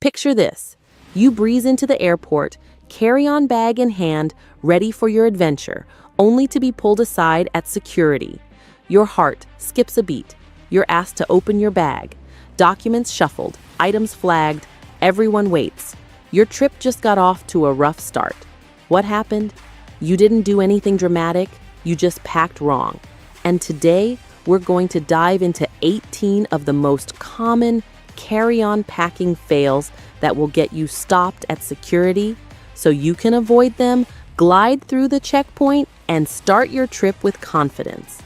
Picture this. You breeze into the airport, carry-on bag in hand, ready for your adventure, only to be pulled aside at security. Your heart skips a beat. You're asked to open your bag. Documents shuffled, items flagged, everyone waits. Your trip just got off to a rough start. What happened? You didn't do anything dramatic, you just packed wrong. And today, we're going to dive into 18 of the most common carry-on packing fails that will get you stopped at security so you can avoid them, glide through the checkpoint, and start your trip with confidence.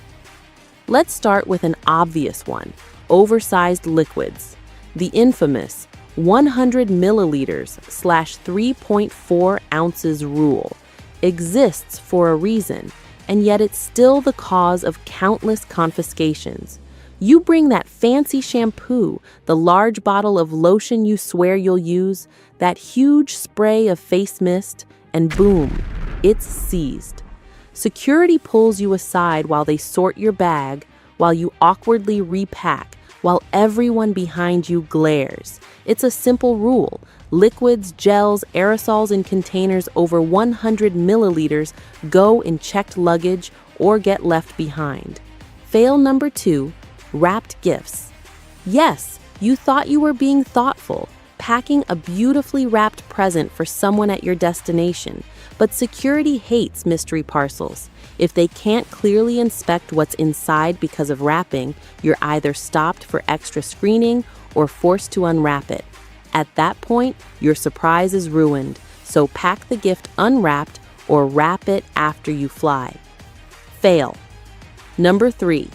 Let's start with an obvious one, oversized liquids. The infamous 100 milliliters / 3.4 ounces rule exists for a reason, and yet it's still the cause of countless confiscations. You bring that fancy shampoo, the large bottle of lotion you swear you'll use, that huge spray of face mist, and boom, it's seized. Security pulls you aside while they sort your bag, while you awkwardly repack, while everyone behind you glares. It's a simple rule. Liquids, gels, aerosols in containers over 100 milliliters go in checked luggage or get left behind. Fail number 2, wrapped gifts. Yes, you thought you were being thoughtful, packing a beautifully wrapped present for someone at your destination, but security hates mystery parcels. If they can't clearly inspect what's inside because of wrapping, you're either stopped for extra screening or forced to unwrap it. At that point, your surprise is ruined, so pack the gift unwrapped or wrap it after you fly. Fail. Number 3,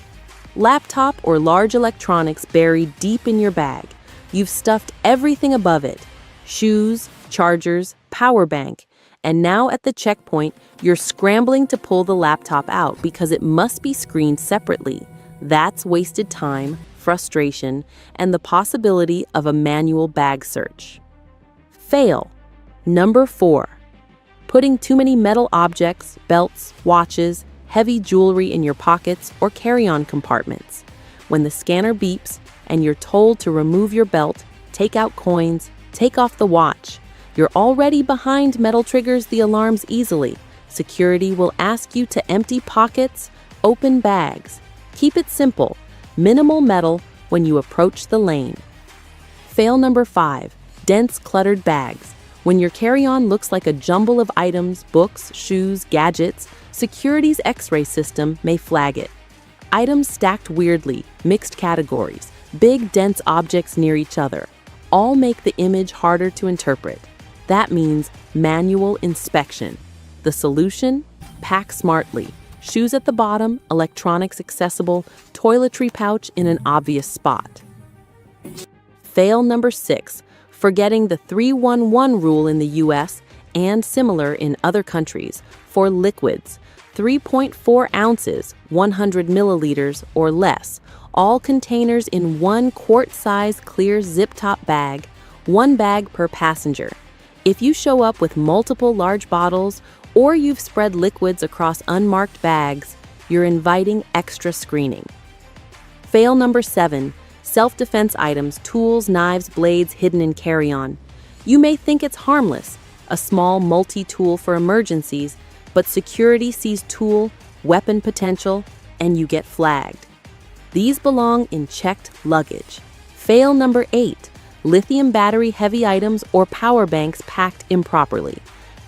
laptop or large electronics buried deep in your bag. You've stuffed everything above it: shoes, chargers, power bank. And now at the checkpoint, you're scrambling to pull the laptop out because it must be screened separately. That's wasted time, frustration, and the possibility of a manual bag search. Fail. Number 4, putting too many metal objects, belts, watches, heavy jewelry in your pockets or carry-on compartments. When the scanner beeps and you're told to remove your belt, take out coins, take off the watch, you're already behind metal triggers the alarms easily. Security will ask you to empty pockets, open bags. Keep it simple, minimal metal when you approach the lane. Fail number 5, dense cluttered bags. When your carry-on looks like a jumble of items, books, shoes, gadgets, security's X-ray system may flag it. Items stacked weirdly, mixed categories, big dense objects near each other, all make the image harder to interpret. That means manual inspection. The solution? Pack smartly. Shoes at the bottom, electronics accessible, toiletry pouch in an obvious spot. Fail number 6, forgetting the 311 rule in the US and similar in other countries for liquids. 3.4 ounces, 100 milliliters or less, all containers in one quart-size clear zip-top bag, one bag per passenger. If you show up with multiple large bottles or you've spread liquids across unmarked bags, you're inviting extra screening. Fail number 7, self-defense items, tools, knives, blades hidden in carry-on. You may think it's harmless, a small multi-tool for emergencies, but security sees tool, weapon potential, and you get flagged. These belong in checked luggage. Fail number 8, lithium battery heavy items or power banks packed improperly.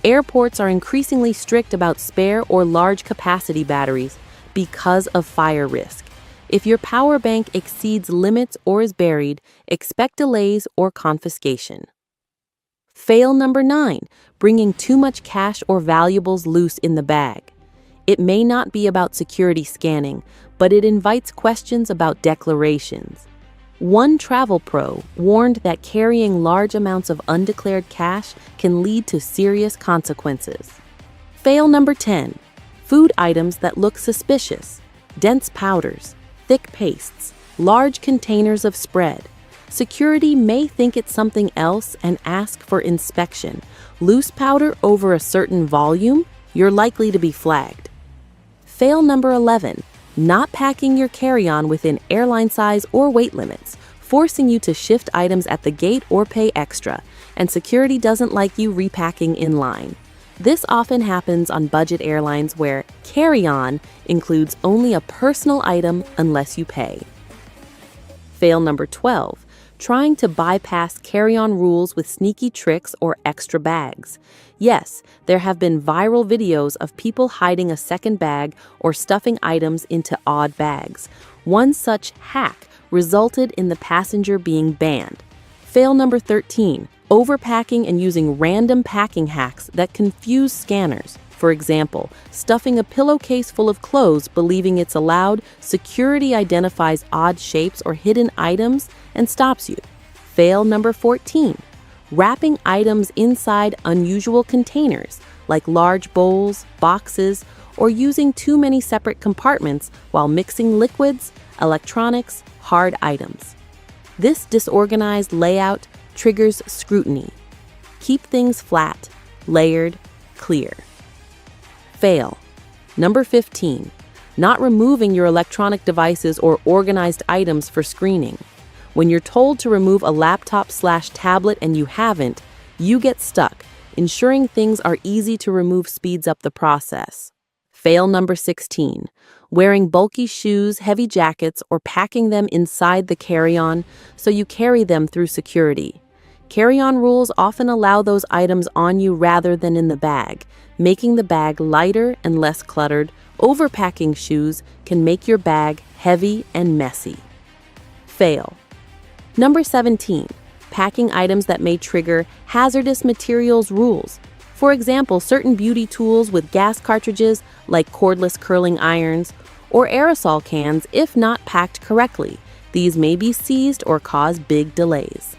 Airports are increasingly strict about spare or large capacity batteries because of fire risk. If your power bank exceeds limits or is buried, expect delays or confiscation. Fail number 9, bringing too much cash or valuables loose in the bag. It may not be about security scanning, but it invites questions about declarations. One travel pro warned that carrying large amounts of undeclared cash can lead to serious consequences. Fail number 10, food items that look suspicious, dense powders, thick pastes, large containers of spread. Security may think it's something else and ask for inspection. Loose powder over a certain volume, you're likely to be flagged. Fail number 11, not packing your carry-on within airline size or weight limits. forcing you to shift items at the gate or pay extra, and security doesn't like you repacking in line. This often happens on budget airlines where carry-on includes only a personal item unless you pay. Fail number 12. Trying to bypass carry-on rules with sneaky tricks or extra bags. Yes, there have been viral videos of people hiding a second bag or stuffing items into odd bags. One such hack resulted in the passenger being banned. Fail number 13. Overpacking and using random packing hacks that confuse scanners. For example, stuffing a pillowcase full of clothes believing it's allowed, security identifies odd shapes or hidden items and stops you. Fail number 14. Wrapping items inside unusual containers, like large bowls, boxes, or using too many separate compartments while mixing liquids, electronics, hard items. This disorganized layout triggers scrutiny. Keep things flat, layered, clear. Fail. Number 15. Not removing your electronic devices or organized items for screening. When you're told to remove a laptop/tablet and you haven't, you get stuck. Ensuring things are easy to remove speeds up the process. Fail number 16. Wearing bulky shoes, heavy jackets, or packing them inside the carry-on so you carry them through security. Carry-on rules often allow those items on you rather than in the bag, making the bag lighter and less cluttered. Overpacking shoes can make your bag heavy and messy. Fail. Number 17. Packing items that may trigger hazardous materials rules. For example, certain beauty tools with gas cartridges, like cordless curling irons, or aerosol cans if not packed correctly. These may be seized or cause big delays.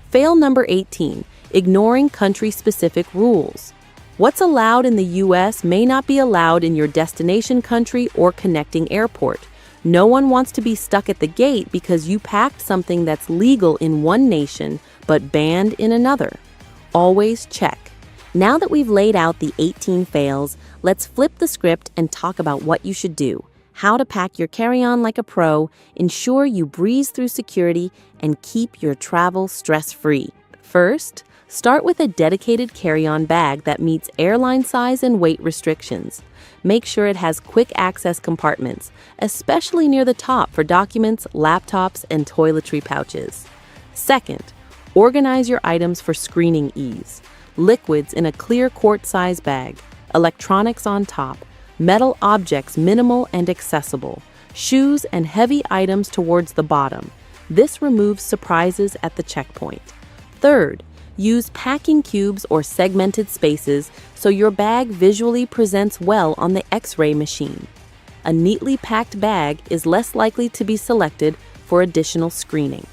Fail number 18. Ignoring country-specific rules. What's allowed in the U.S. may not be allowed in your destination country or connecting airport. No one wants to be stuck at the gate because you packed something that's legal in one nation but banned in another. Always check. Now that we've laid out the 18 fails, let's flip the script and talk about what you should do. How to pack your carry-on like a pro, ensure you breeze through security, and keep your travel stress-free. First, start with a dedicated carry-on bag that meets airline size and weight restrictions. Make sure it has quick access compartments, especially near the top for documents, laptops, and toiletry pouches. Second, organize your items for screening ease. Liquids in a clear quart-size bag, electronics on top, metal objects minimal and accessible, shoes and heavy items towards the bottom. This removes surprises at the checkpoint. Third, use packing cubes or segmented spaces so your bag visually presents well on the X-ray machine. A neatly packed bag is less likely to be selected for additional screening.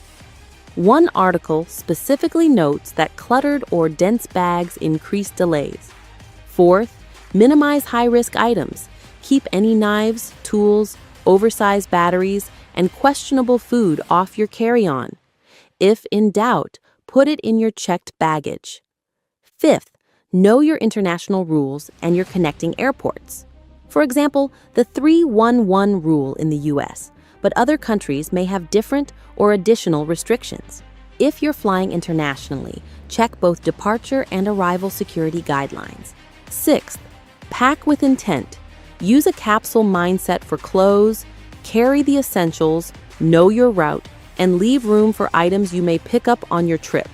One article specifically notes that cluttered or dense bags increase delays. Fourth, minimize high-risk items. Keep any knives, tools, oversized batteries, and questionable food off your carry-on. If in doubt, put it in your checked baggage. Fifth, know your international rules and your connecting airports. For example, the 3-1-1 rule in the US, but other countries may have different or additional restrictions. If you're flying internationally, check both departure and arrival security guidelines. Sixth, pack with intent. Use a capsule mindset for clothes, carry the essentials, know your route, and leave room for items you may pick up on your trip.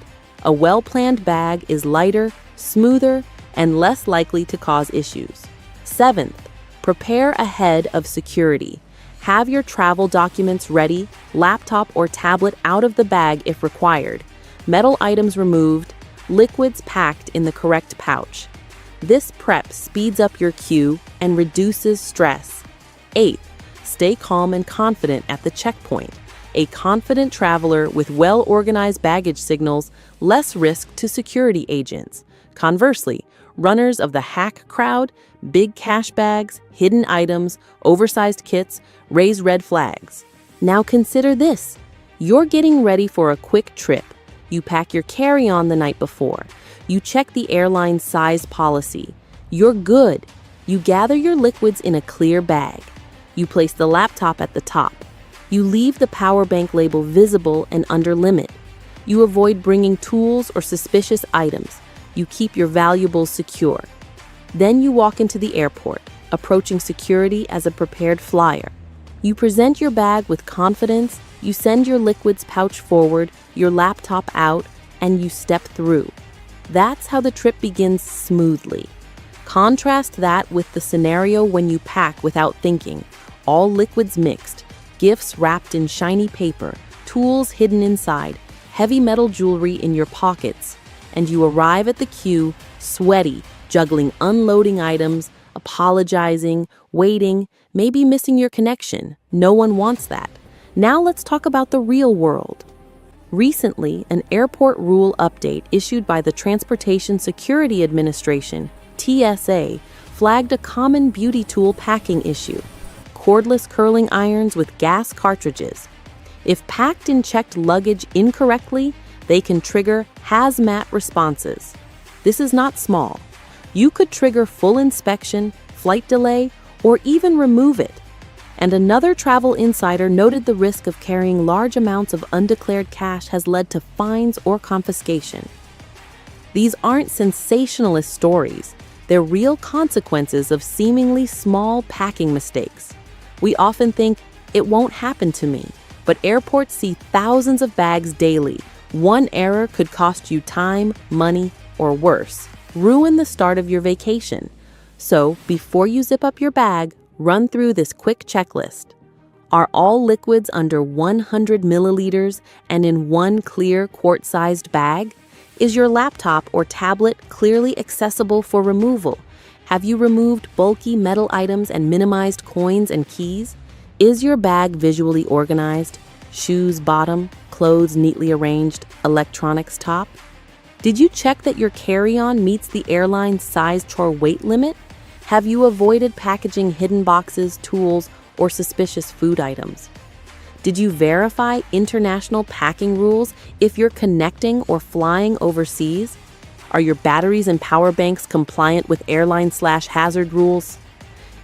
A well-planned bag is lighter, smoother, and less likely to cause issues. Seventh, prepare ahead of security. Have your travel documents ready, laptop or tablet out of the bag if required, metal items removed, liquids packed in the correct pouch. This prep speeds up your queue and reduces stress. Eighth, stay calm and confident at the checkpoint. A confident traveler with well-organized baggage signals less risk to security agents. Conversely, runners of the hack crowd, big cash bags, hidden items, oversized kits, raise red flags. Now consider this. You're getting ready for a quick trip. You pack your carry-on the night before. You check the airline size policy. You're good. You gather your liquids in a clear bag. You place the laptop at the top. You leave the power bank label visible and under limit. You avoid bringing tools or suspicious items. You keep your valuables secure. Then you walk into the airport, approaching security as a prepared flyer. You present your bag with confidence, you send your liquids pouch forward, your laptop out, and you step through. That's how the trip begins smoothly. Contrast that with the scenario when you pack without thinking, all liquids mixed, gifts wrapped in shiny paper, tools hidden inside, heavy metal jewelry in your pockets, and you arrive at the queue, sweaty, juggling unloading items, apologizing, waiting, maybe missing your connection. No one wants that. Now let's talk about the real world. Recently, an airport rule update issued by the Transportation Security Administration, TSA, flagged a common beauty tool packing issue: cordless curling irons with gas cartridges. If packed in checked luggage incorrectly, they can trigger hazmat responses. This is not small. You could trigger full inspection, flight delay, or even remove it. And another travel insider noted the risk of carrying large amounts of undeclared cash has led to fines or confiscation. These aren't sensationalist stories. They're real consequences of seemingly small packing mistakes. We often think, it won't happen to me, but airports see thousands of bags daily. One error could cost you time, money, or worse, ruin the start of your vacation. So, before you zip up your bag, run through this quick checklist. Are all liquids under 100 milliliters and in one clear quart-sized bag? Is your laptop or tablet clearly accessible for removal? Have you removed bulky metal items and minimized coins and keys? Is your bag visually organized? Shoes bottom, clothes neatly arranged, electronics top? Did you check that your carry-on meets the airline's size chore weight limit? Have you avoided packaging hidden boxes, tools, or suspicious food items? Did you verify international packing rules if you're connecting or flying overseas? Are your batteries and power banks compliant with airline/hazard rules?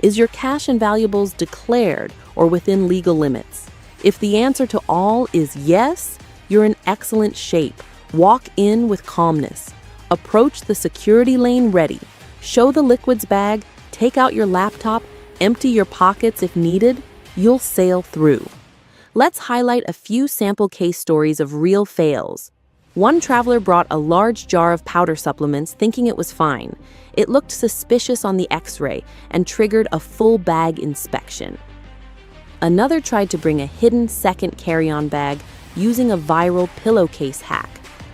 Is your cash and valuables declared or within legal limits? If the answer to all is yes, you're in excellent shape. Walk in with calmness. Approach the security lane ready. Show the liquids bag, take out your laptop, empty your pockets if needed. You'll sail through. Let's highlight a few sample case stories of real fails. One traveler brought a large jar of powder supplements thinking it was fine. It looked suspicious on the X-ray and triggered a full bag inspection. Another tried to bring a hidden second carry-on bag using a viral pillowcase hack,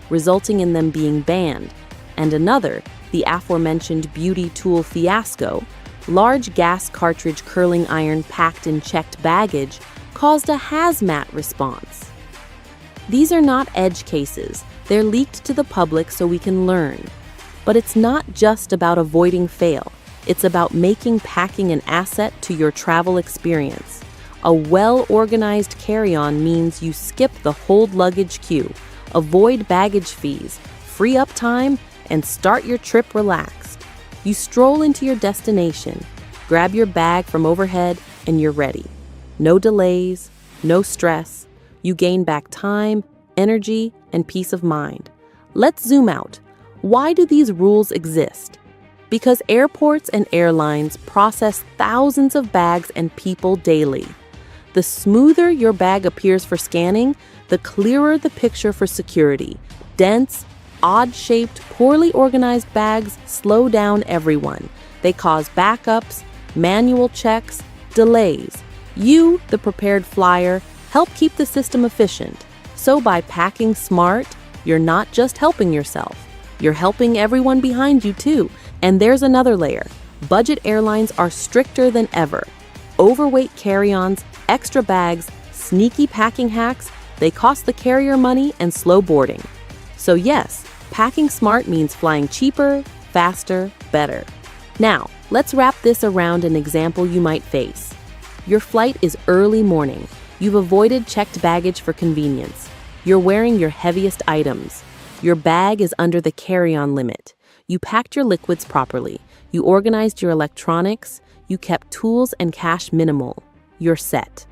resulting in them being banned. And another, the aforementioned beauty tool fiasco, large gas cartridge curling iron packed in checked baggage, caused a hazmat response. These are not edge cases. They're leaked to the public so we can learn. But it's not just about avoiding fail. It's about making packing an asset to your travel experience. A well-organized carry-on means you skip the hold luggage queue, avoid baggage fees, free up time, and start your trip relaxed. You stroll into your destination, grab your bag from overhead, and you're ready. No delays, no stress. You gain back time, energy, and peace of mind. Let's zoom out. Why do these rules exist? Because airports and airlines process thousands of bags and people daily. The smoother your bag appears for scanning, the clearer the picture for security. Dense, odd-shaped, poorly organized bags slow down everyone. They cause backups, manual checks, delays. You, the prepared flyer, help keep the system efficient. So by packing smart, you're not just helping yourself. You're helping everyone behind you too. And there's another layer. Budget airlines are stricter than ever. Overweight carry-ons, extra bags, sneaky packing hacks, they cost the carrier money and slow boarding. So yes, packing smart means flying cheaper, faster, better. Now, let's wrap this around an example you might face. Your flight is early morning. You've avoided checked baggage for convenience. You're wearing your heaviest items. Your bag is under the carry-on limit. You packed your liquids properly. You organized your electronics. You kept tools and cash minimal. You're set.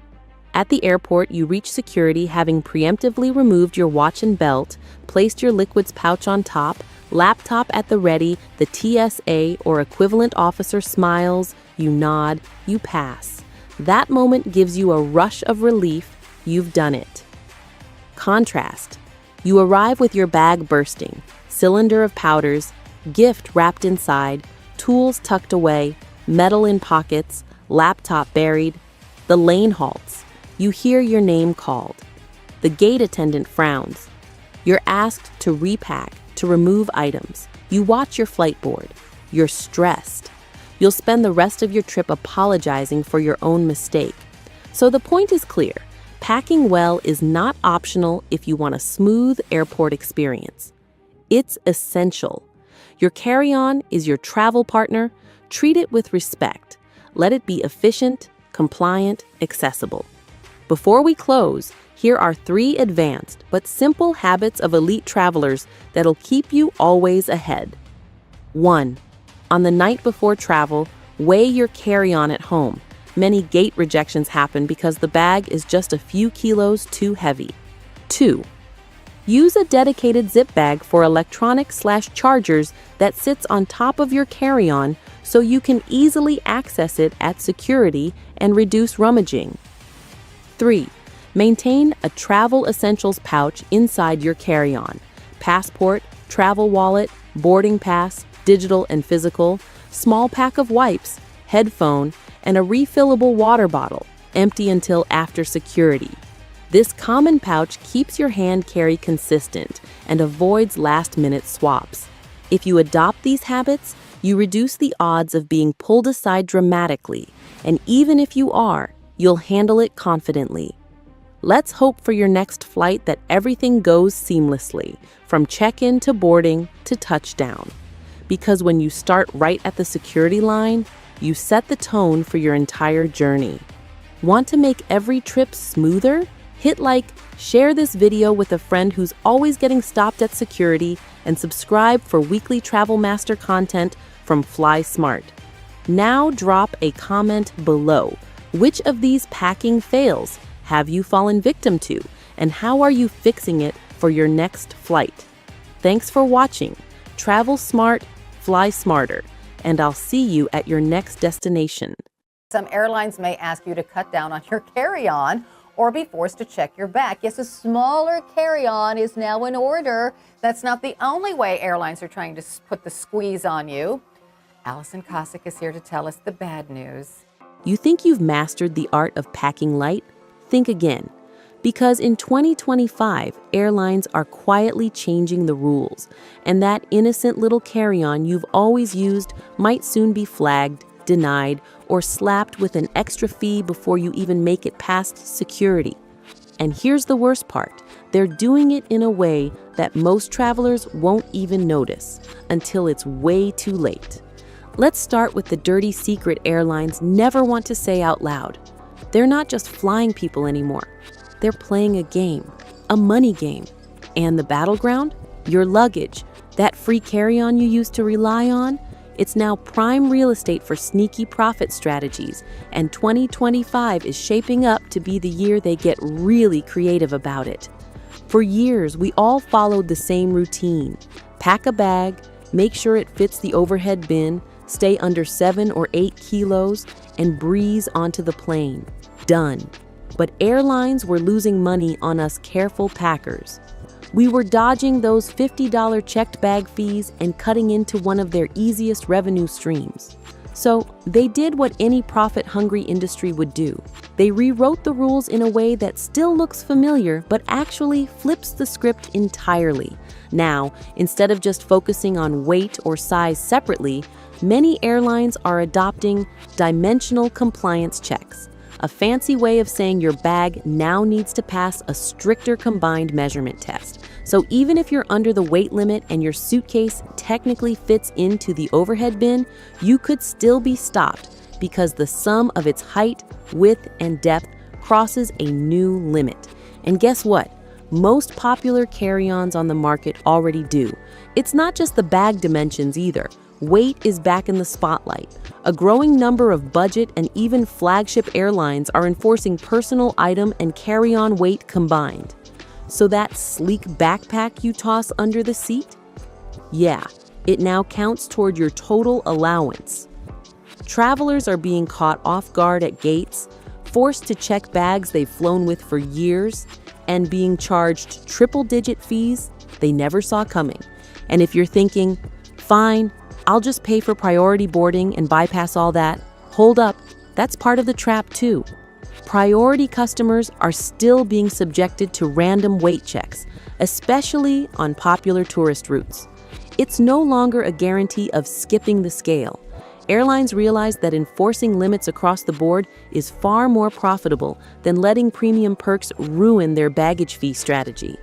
At the airport, you reach security having preemptively removed your watch and belt, placed your liquids pouch on top, laptop at the ready, the TSA or equivalent officer smiles, you nod, you pass. That moment gives you a rush of relief. You've done it. Contrast. You arrive with your bag bursting, cylinder of powders, gift wrapped inside, tools tucked away, metal in pockets, laptop buried. The lane halts. You hear your name called. The gate attendant frowns. You're asked to repack, to remove items. You watch your flight board. You're stressed. You'll spend the rest of your trip apologizing for your own mistake. So the point is clear. Packing well is not optional if you want a smooth airport experience. It's essential. Your carry-on is your travel partner. Treat it with respect. Let it be efficient, compliant, accessible. Before we close, here are 3 advanced but simple habits of elite travelers that'll keep you always ahead. 1. On the night before travel, weigh your carry-on at home. Many gate rejections happen because the bag is just a few kilos too heavy. 2. Use a dedicated zip bag for electronics/chargers that sits on top of your carry-on so you can easily access it at security and reduce rummaging. 3. Maintain a travel essentials pouch inside your carry-on. Passport, travel wallet, boarding pass, digital and physical, small pack of wipes, headphone, and a refillable water bottle, empty until after security. This common pouch keeps your hand carry consistent and avoids last-minute swaps. If you adopt these habits, you reduce the odds of being pulled aside dramatically, and even if you are, you'll handle it confidently. Let's hope for your next flight that everything goes seamlessly, from check-in to boarding to touchdown. Because when you start right at the security line, you set the tone for your entire journey. Want to make every trip smoother? Hit like, share this video with a friend who's always getting stopped at security, and subscribe for weekly Travel Master content from Fly Smart. Now drop a comment below. Which of these packing fails have you fallen victim to, and how are you fixing it for your next flight? Thanks for watching. Travel smart, fly smarter, and I'll see you at your next destination. Some airlines may ask you to cut down on your carry-on or be forced to check your bag. Yes, a smaller carry-on is now in order. That's not the only way airlines are trying to put the squeeze on you. Allison Cossack is here to tell us the bad news. You think you've mastered the art of packing light? Think again. Because in 2025, airlines are quietly changing the rules, and that innocent little carry-on you've always used might soon be flagged, denied, or slapped with an extra fee before you even make it past security. And here's the worst part. They're doing it in a way that most travelers won't even notice until it's way too late. Let's start with the dirty secret airlines never want to say out loud. They're not just flying people anymore. They're playing a game, a money game. And the battleground? Your luggage, that free carry-on you used to rely on. It's now prime real estate for sneaky profit strategies, and 2025 is shaping up to be the year they get really creative about it. For years, we all followed the same routine. Pack a bag, make sure it fits the overhead bin, stay under 7 or 8 kilos, and breeze onto the plane. Done. But airlines were losing money on us careful packers. We were dodging those $50 checked bag fees and cutting into one of their easiest revenue streams. So they did what any profit-hungry industry would do. They rewrote the rules in a way that still looks familiar, but actually flips the script entirely. Now, instead of just focusing on weight or size separately, many airlines are adopting dimensional compliance checks, a fancy way of saying your bag now needs to pass a stricter combined measurement test. So even if you're under the weight limit and your suitcase technically fits into the overhead bin, you could still be stopped because the sum of its height, width, and depth crosses a new limit. And guess what? Most popular carry-ons on the market already do. It's not just the bag dimensions either. Weight is back in the spotlight. A growing number of budget and even flagship airlines are enforcing personal item and carry-on weight combined. So that sleek backpack you toss under the seat? Yeah, it now counts toward your total allowance. Travelers are being caught off guard at gates, forced to check bags they've flown with for years, and being charged triple-digit fees they never saw coming. And if you're thinking, fine, I'll just pay for priority boarding and bypass all that, hold up, that's part of the trap too. Priority customers are still being subjected to random weight checks, especially on popular tourist routes. It's no longer a guarantee of skipping the scale. Airlines realize that enforcing limits across the board is far more profitable than letting premium perks ruin their baggage fee strategy.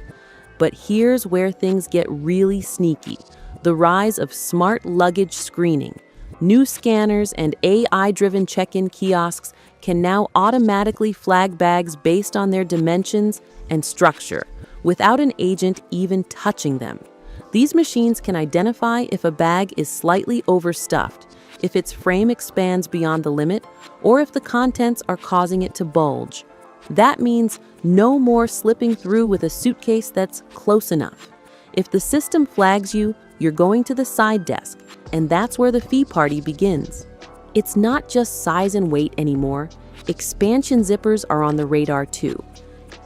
But here's where things get really sneaky: the rise of smart luggage screening. New scanners and AI-driven check-in kiosks can now automatically flag bags based on their dimensions and structure, without an agent even touching them. These machines can identify if a bag is slightly overstuffed, if its frame expands beyond the limit, or if the contents are causing it to bulge. That means no more slipping through with a suitcase that's close enough. If the system flags you, you're going to the side desk, and that's where the fee party begins. It's not just size and weight anymore. Expansion zippers are on the radar too.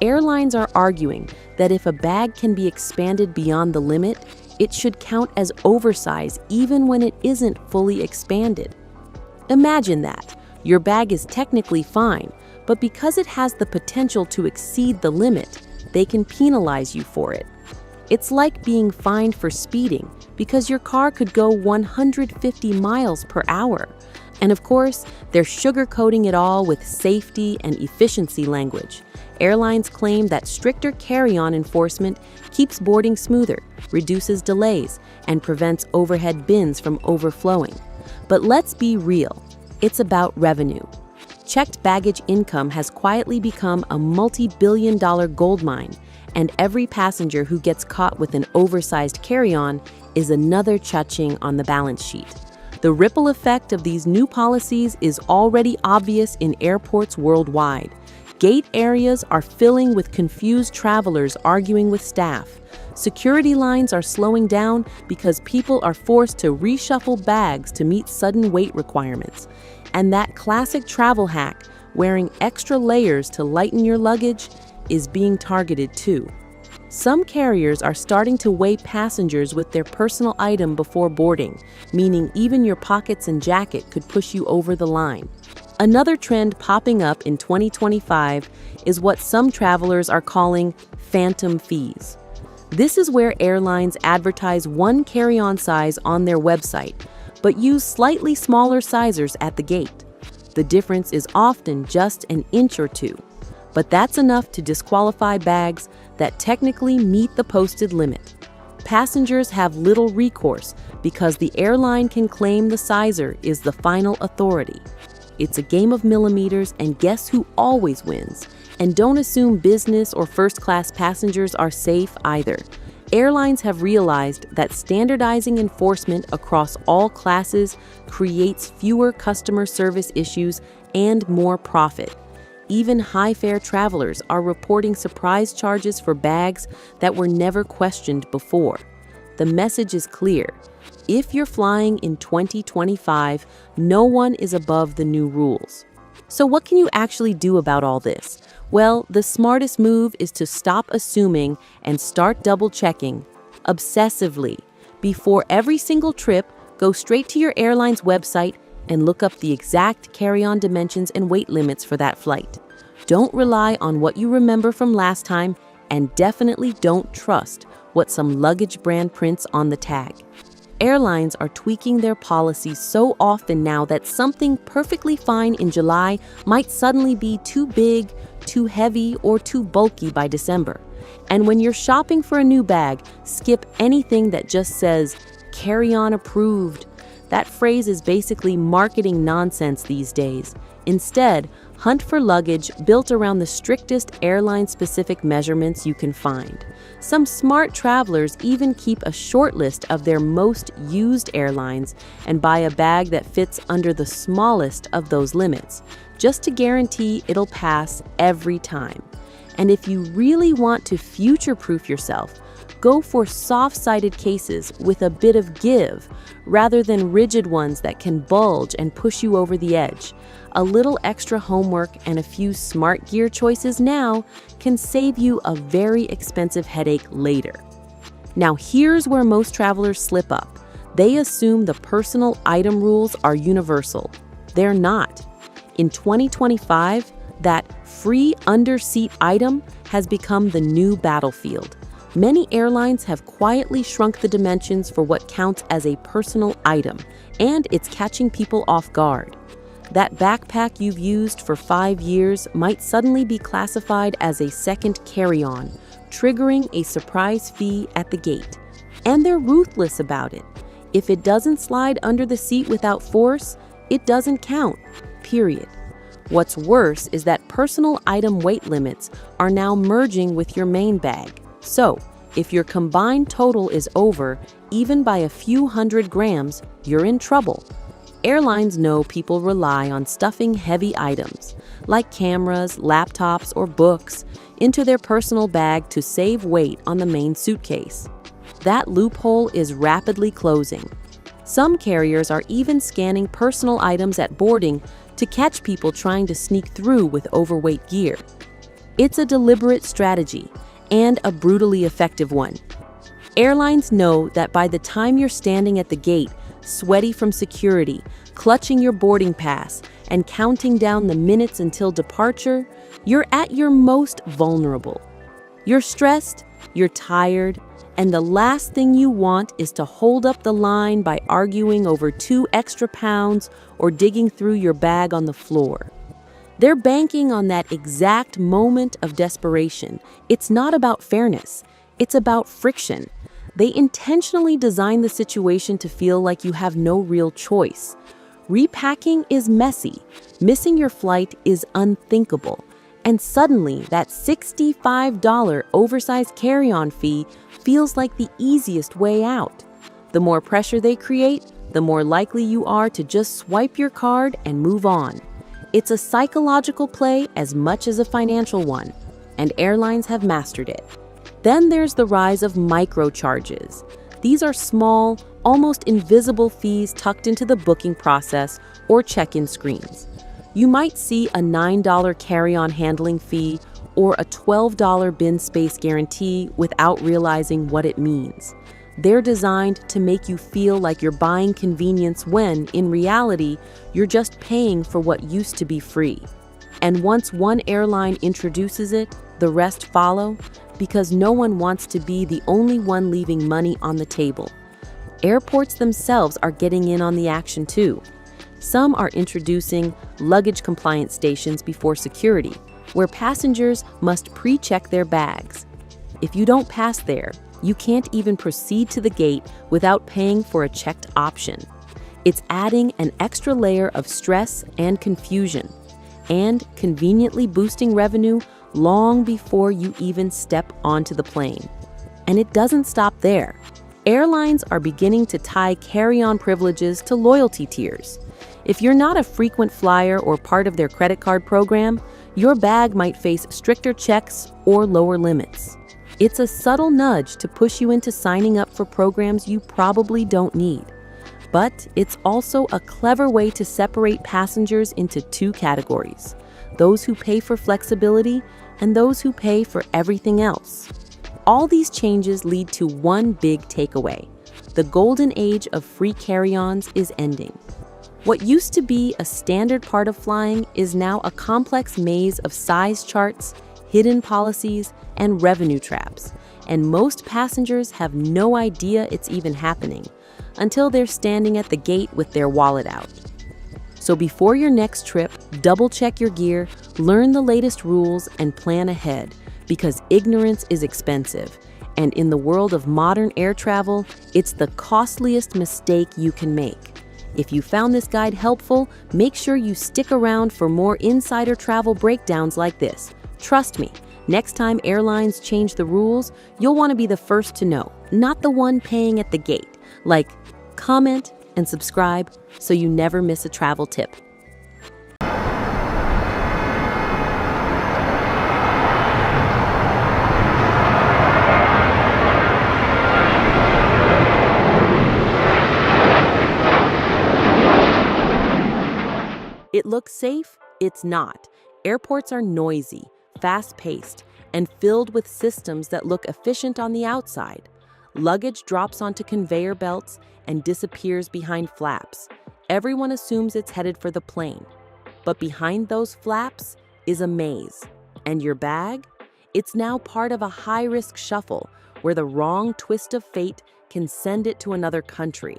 Airlines are arguing that if a bag can be expanded beyond the limit, it should count as oversize even when it isn't fully expanded. Imagine that. Your bag is technically fine, but because it has the potential to exceed the limit, they can penalize you for it. It's like being fined for speeding because your car could go 150 miles per hour. And of course, they're sugarcoating it all with safety and efficiency language. Airlines claim that stricter carry-on enforcement keeps boarding smoother, reduces delays, and prevents overhead bins from overflowing. But let's be real, it's about revenue. Checked baggage income has quietly become a multi-billion-dollar goldmine, and every passenger who gets caught with an oversized carry-on is another cha-ching on the balance sheet. The ripple effect of these new policies is already obvious in airports worldwide. Gate areas are filling with confused travelers arguing with staff. Security lines are slowing down because people are forced to reshuffle bags to meet sudden weight requirements. And that classic travel hack, wearing extra layers to lighten your luggage, is being targeted too. Some carriers are starting to weigh passengers with their personal item before boarding, meaning even your pockets and jacket could push you over the line. Another trend popping up in 2025 is what some travelers are calling phantom fees. This is where airlines advertise one carry-on size on their website, but use slightly smaller sizers at the gate. The difference is often just an inch or two, but that's enough to disqualify bags that technically meet the posted limit. Passengers have little recourse because the airline can claim the sizer is the final authority. It's a game of millimeters, and guess who always wins? And don't assume business or first-class passengers are safe either. Airlines have realized that standardizing enforcement across all classes creates fewer customer service issues and more profit. Even high-fare travelers are reporting surprise charges for bags that were never questioned before. The message is clear. If you're flying in 2025, no one is above the new rules. So what can you actually do about all this? Well, the smartest move is to stop assuming and start double-checking obsessively. Before every single trip, go straight to your airline's website and look up the exact carry-on dimensions and weight limits for that flight. Don't rely on what you remember from last time, and definitely don't trust what some luggage brand prints on the tag. Airlines are tweaking their policies so often now that something perfectly fine in July might suddenly be too big, too heavy, or too bulky by December. And when you're shopping for a new bag, skip anything that just says, "carry-on approved." That phrase is basically marketing nonsense these days. Instead, Hunt for luggage built around the strictest airline-specific measurements you can find. Some smart travelers even keep a short list of their most used airlines and buy a bag that fits under the smallest of those limits, just to guarantee it'll pass every time. And if you really want to future-proof yourself, go for soft-sided cases with a bit of give, rather than rigid ones that can bulge and push you over the edge. A little extra homework and a few smart gear choices now can save you a very expensive headache later. Now here's where most travelers slip up. They assume the personal item rules are universal. They're not. In 2025, that free under-seat item has become the new battlefield. Many airlines have quietly shrunk the dimensions for what counts as a personal item, and it's catching people off guard. That backpack you've used for 5 years might suddenly be classified as a second carry-on, triggering a surprise fee at the gate. And they're ruthless about it. If it doesn't slide under the seat without force, it doesn't count, period. What's worse is that personal item weight limits are now merging with your main bag. So, if your combined total is over, even by a few hundred grams, you're in trouble. Airlines know people rely on stuffing heavy items, like cameras, laptops, or books, into their personal bag to save weight on the main suitcase. That loophole is rapidly closing. Some carriers are even scanning personal items at boarding to catch people trying to sneak through with overweight gear. It's a deliberate strategy, and a brutally effective one. Airlines know that by the time you're standing at the gate, sweaty from security, clutching your boarding pass, and counting down the minutes until departure, you're at your most vulnerable. You're stressed, you're tired, and the last thing you want is to hold up the line by arguing over 2 extra pounds or digging through your bag on the floor. They're banking on that exact moment of desperation. It's not about fairness, it's about friction. They intentionally design the situation to feel like you have no real choice. Repacking is messy, missing your flight is unthinkable, and suddenly that $65 oversized carry-on fee feels like the easiest way out. The more pressure they create, the more likely you are to just swipe your card and move on. It's a psychological play as much as a financial one, and airlines have mastered it. Then there's the rise of microcharges. These are small, almost invisible fees tucked into the booking process or check-in screens. You might see a $9 carry-on handling fee or a $12 bin space guarantee without realizing what it means. They're designed to make you feel like you're buying convenience when, in reality, you're just paying for what used to be free. And once one airline introduces it, the rest follow, because no one wants to be the only one leaving money on the table. Airports themselves are getting in on the action too. Some are introducing luggage compliance stations before security, where passengers must pre-check their bags. If you don't pass there, you can't even proceed to the gate without paying for a checked option. It's adding an extra layer of stress and confusion, and conveniently boosting revenue long before you even step onto the plane. And it doesn't stop there. Airlines are beginning to tie carry-on privileges to loyalty tiers. If you're not a frequent flyer or part of their credit card program, your bag might face stricter checks or lower limits. It's a subtle nudge to push you into signing up for programs you probably don't need. But it's also a clever way to separate passengers into 2 categories: those who pay for flexibility and those who pay for everything else. All these changes lead to one big takeaway: the golden age of free carry-ons is ending. What used to be a standard part of flying is now a complex maze of size charts, hidden policies, and revenue traps, and most passengers have no idea it's even happening until they're standing at the gate with their wallet out. So before your next trip, double-check your gear, learn the latest rules, and plan ahead, because ignorance is expensive, and in the world of modern air travel, it's the costliest mistake you can make. If you found this guide helpful, make sure you stick around for more insider travel breakdowns like this. Trust me, next time airlines change the rules, you'll want to be the first to know, not the one paying at the gate. Like, comment, and subscribe so you never miss a travel tip. It looks safe? It's not. Airports are noisy, fast-paced, and filled with systems that look efficient on the outside. Luggage drops onto conveyor belts and disappears behind flaps. Everyone assumes it's headed for the plane. But behind those flaps is a maze. And your bag? It's now part of a high-risk shuffle where the wrong twist of fate can send it to another country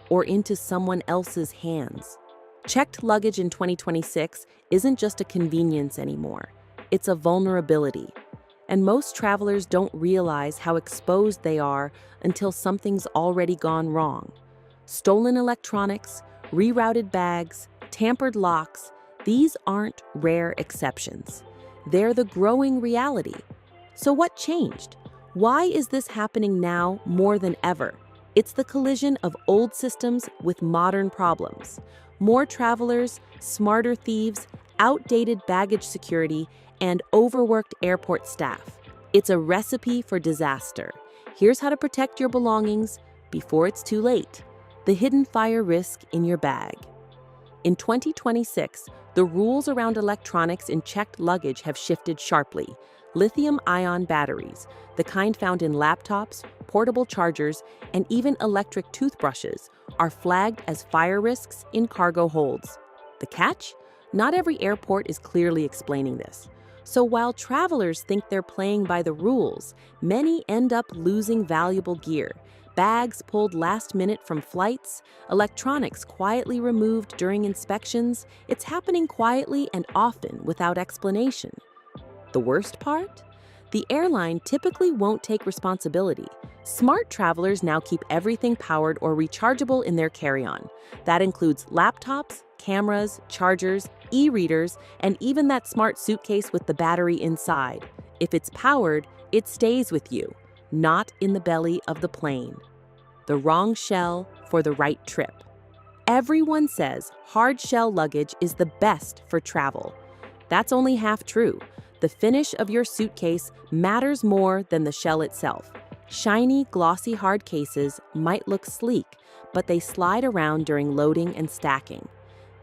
or into someone else's hands. Checked luggage in 2026 isn't just a convenience anymore. It's a vulnerability. And most travelers don't realize how exposed they are until something's already gone wrong. Stolen electronics, rerouted bags, tampered locks, these aren't rare exceptions. They're the growing reality. So what changed? Why is this happening now more than ever? It's the collision of old systems with modern problems. More travelers, smarter thieves, outdated baggage security, and overworked airport staff. It's a recipe for disaster. Here's how to protect your belongings before it's too late. The hidden fire risk in your bag. In 2026, the rules around electronics in checked luggage have shifted sharply. Lithium-ion batteries, the kind found in laptops, portable chargers, and even electric toothbrushes, are flagged as fire risks in cargo holds. The catch? Not every airport is clearly explaining this. So while travelers think they're playing by the rules, many end up losing valuable gear. Bags pulled last minute from flights, electronics quietly removed during inspections. It's happening quietly and often without explanation. The worst part? The airline typically won't take responsibility. Smart travelers now keep everything powered or rechargeable in their carry-on. That includes laptops, cameras, chargers, e-readers, and even that smart suitcase with the battery inside. If it's powered, it stays with you, not in the belly of the plane. The wrong shell for the right trip. Everyone says hard shell luggage is the best for travel. That's only half true. The finish of your suitcase matters more than the shell itself. Shiny, glossy hard cases might look sleek, but they slide around during loading and stacking.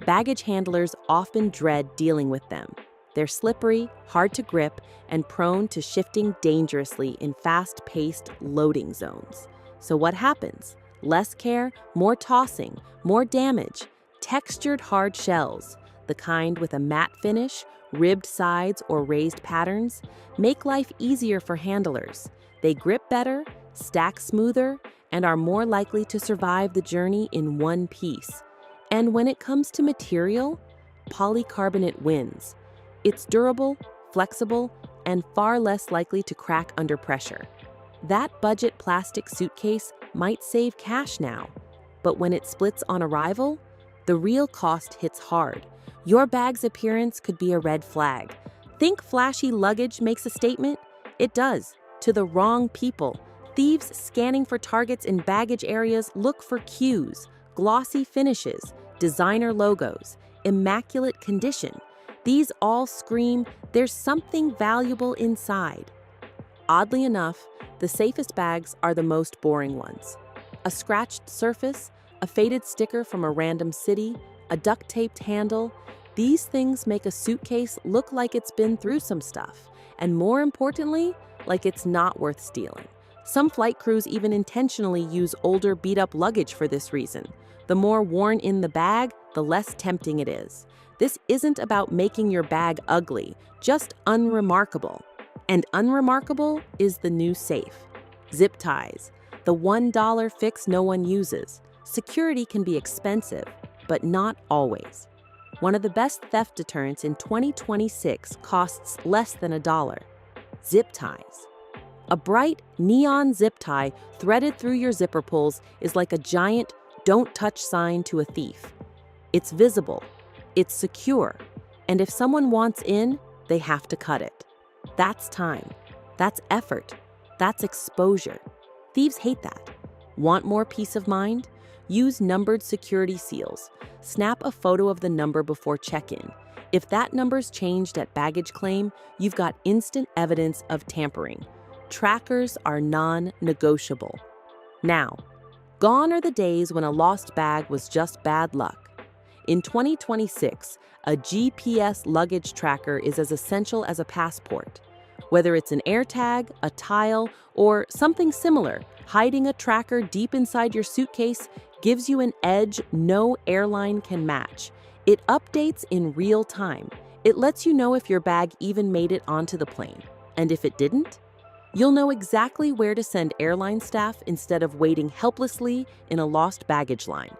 Baggage handlers often dread dealing with them. They're slippery, hard to grip, and prone to shifting dangerously in fast-paced loading zones. So what happens? Less care, more tossing, more damage. Textured hard shells, the kind with a matte finish, ribbed sides, or raised patterns, make life easier for handlers. They grip better, stack smoother, and are more likely to survive the journey in one piece. And when it comes to material, polycarbonate wins. It's durable, flexible, and far less likely to crack under pressure. That budget plastic suitcase might save cash now, but when it splits on arrival, the real cost hits hard. Your bag's appearance could be a red flag. Think flashy luggage makes a statement? It does, to the wrong people. Thieves scanning for targets in baggage areas look for cues, glossy finishes, designer logos, immaculate condition. These all scream, there's something valuable inside. Oddly enough, the safest bags are the most boring ones. A scratched surface, a faded sticker from a random city, a duct-taped handle. These things make a suitcase look like it's been through some stuff, and more importantly, like it's not worth stealing. Some flight crews even intentionally use older, beat-up luggage for this reason. The more worn in the bag, the less tempting it is. This isn't about making your bag ugly, just unremarkable. And unremarkable is the new safe. Zip ties, the $1 fix no one uses. Security can be expensive, but not always. One of the best theft deterrents in 2026 costs less than $1. Zip ties. A bright, neon zip tie threaded through your zipper pulls is like a giant, "Don't touch" sign to a thief. It's visible, it's secure, and if someone wants in, they have to cut it. That's time, that's effort, that's exposure. Thieves hate that. Want more peace of mind? Use numbered security seals. Snap a photo of the number before check-in. If that number's changed at baggage claim, you've got instant evidence of tampering. Trackers are non-negotiable. Now, gone are the days when a lost bag was just bad luck. In 2026, a GPS luggage tracker is as essential as a passport. Whether it's an AirTag, a tile, or something similar, hiding a tracker deep inside your suitcase gives you an edge no airline can match. It updates in real time. It lets you know if your bag even made it onto the plane. And if it didn't, you'll know exactly where to send airline staff instead of waiting helplessly in a lost baggage line.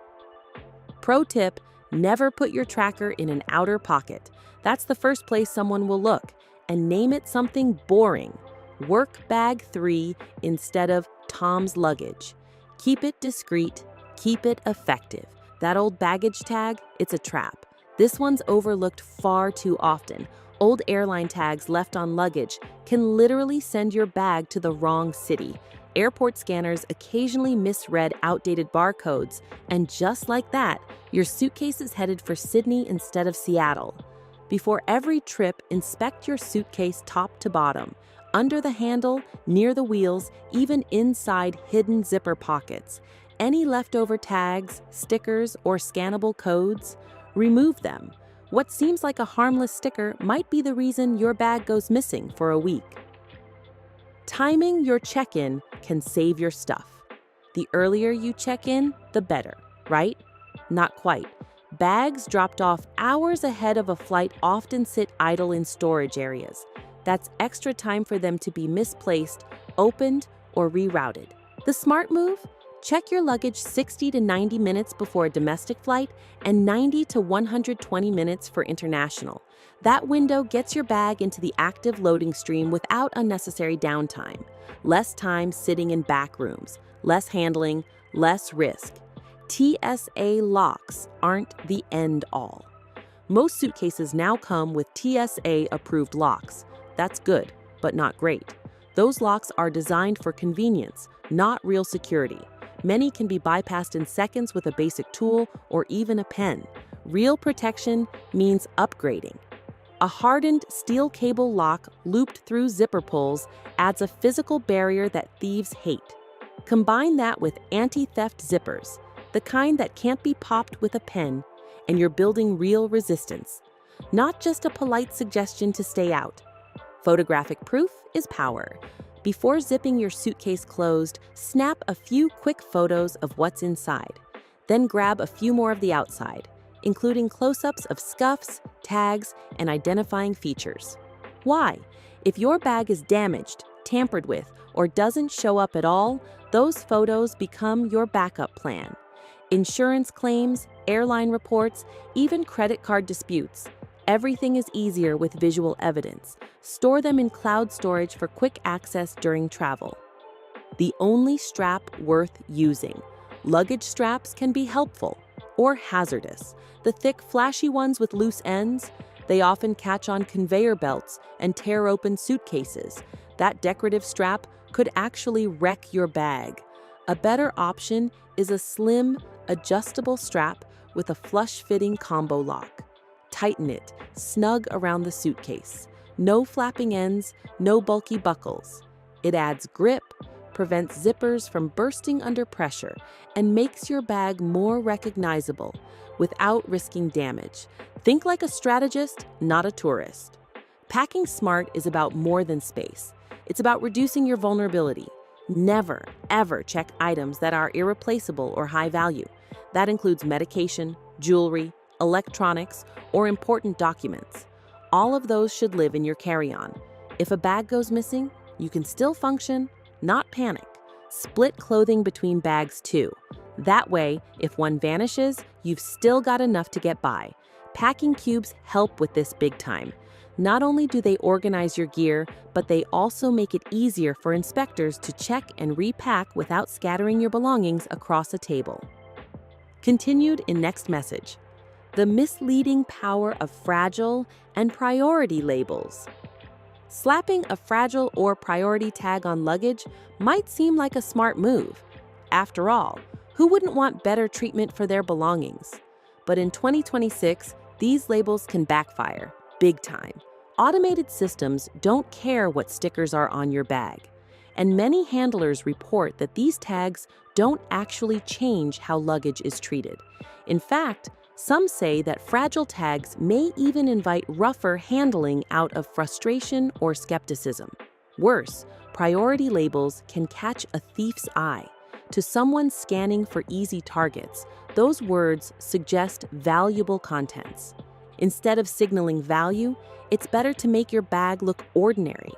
Pro tip: never put your tracker in an outer pocket. That's the first place someone will look. And name it something boring. Work bag 3 instead of Tom's luggage. Keep it discreet, keep it effective. That old baggage tag, it's a trap. This one's overlooked far too often. Old airline tags left on luggage can literally send your bag to the wrong city. Airport scanners occasionally misread outdated barcodes, and just like that, your suitcase is headed for Sydney instead of Seattle. Before every trip, inspect your suitcase top to bottom, under the handle, near the wheels, even inside hidden zipper pockets. Any leftover tags, stickers, or scannable codes, remove them. What seems like a harmless sticker might be the reason your bag goes missing for a week. Timing your check-in can save your stuff. The earlier you check in, the better, right? Not quite. Bags dropped off hours ahead of a flight often sit idle in storage areas. That's extra time for them to be misplaced, opened, or rerouted. The smart move? Check your luggage 60 to 90 minutes before a domestic flight and 90 to 120 minutes for international. That window gets your bag into the active loading stream without unnecessary downtime. Less time sitting in back rooms, less handling, less risk. TSA locks aren't the end all. Most suitcases now come with TSA-approved locks. That's good, but not great. Those locks are designed for convenience, not real security. Many can be bypassed in seconds with a basic tool or even a pen. Real protection means upgrading. A hardened steel cable lock looped through zipper pulls adds a physical barrier that thieves hate. Combine that with anti-theft zippers, the kind that can't be popped with a pen, and you're building real resistance. Not just a polite suggestion to stay out. Photographic proof is power. Before zipping your suitcase closed, snap a few quick photos of what's inside. Then grab a few more of the outside, including close-ups of scuffs, tags, and identifying features. Why? If your bag is damaged, tampered with, or doesn't show up at all, those photos become your backup plan. Insurance claims, airline reports, even credit card disputes. Everything is easier with visual evidence. Store them in cloud storage for quick access during travel. The only strap worth using. Luggage straps can be helpful or hazardous. The thick, flashy ones with loose ends, they often catch on conveyor belts and tear open suitcases. That decorative strap could actually wreck your bag. A better option is a slim, adjustable strap with a flush-fitting combo lock. Tighten it, snug around the suitcase. No flapping ends, no bulky buckles. It adds grip, prevents zippers from bursting under pressure, and makes your bag more recognizable without risking damage. Think like a strategist, not a tourist. Packing smart is about more than space. It's about reducing your vulnerability. Never, ever check items that are irreplaceable or high value. That includes medication, jewelry, electronics, or important documents. All of those should live in your carry-on. If a bag goes missing, you can still function, not panic. Split clothing between bags too. That way, if one vanishes, you've still got enough to get by. Packing cubes help with this big time. Not only do they organize your gear, but they also make it easier for inspectors to check and repack without scattering your belongings across a table. Continued in next message. The misleading power of fragile and priority labels. Slapping a fragile or priority tag on luggage might seem like a smart move. After all, who wouldn't want better treatment for their belongings? But in 2026, these labels can backfire, big time. Automated systems don't care what stickers are on your bag. And many handlers report that these tags don't actually change how luggage is treated. In fact, some say that fragile tags may even invite rougher handling out of frustration or skepticism. Worse, priority labels can catch a thief's eye. To someone scanning for easy targets, those words suggest valuable contents. Instead of signaling value, it's better to make your bag look ordinary.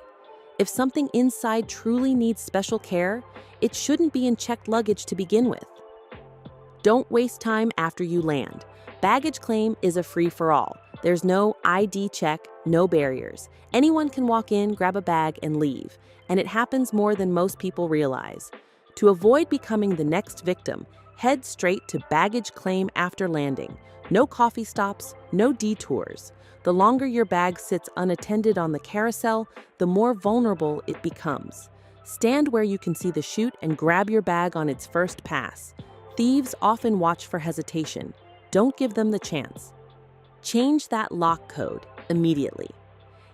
If something inside truly needs special care, it shouldn't be in checked luggage to begin with. Don't waste time after you land. Baggage claim is a free-for-all. There's no ID check, no barriers. Anyone can walk in, grab a bag, and leave. And it happens more than most people realize. To avoid becoming the next victim, head straight to baggage claim after landing. No coffee stops, no detours. The longer your bag sits unattended on the carousel, the more vulnerable it becomes. Stand where you can see the chute and grab your bag on its first pass. Thieves often watch for hesitation. Don't give them the chance. Change that lock code immediately.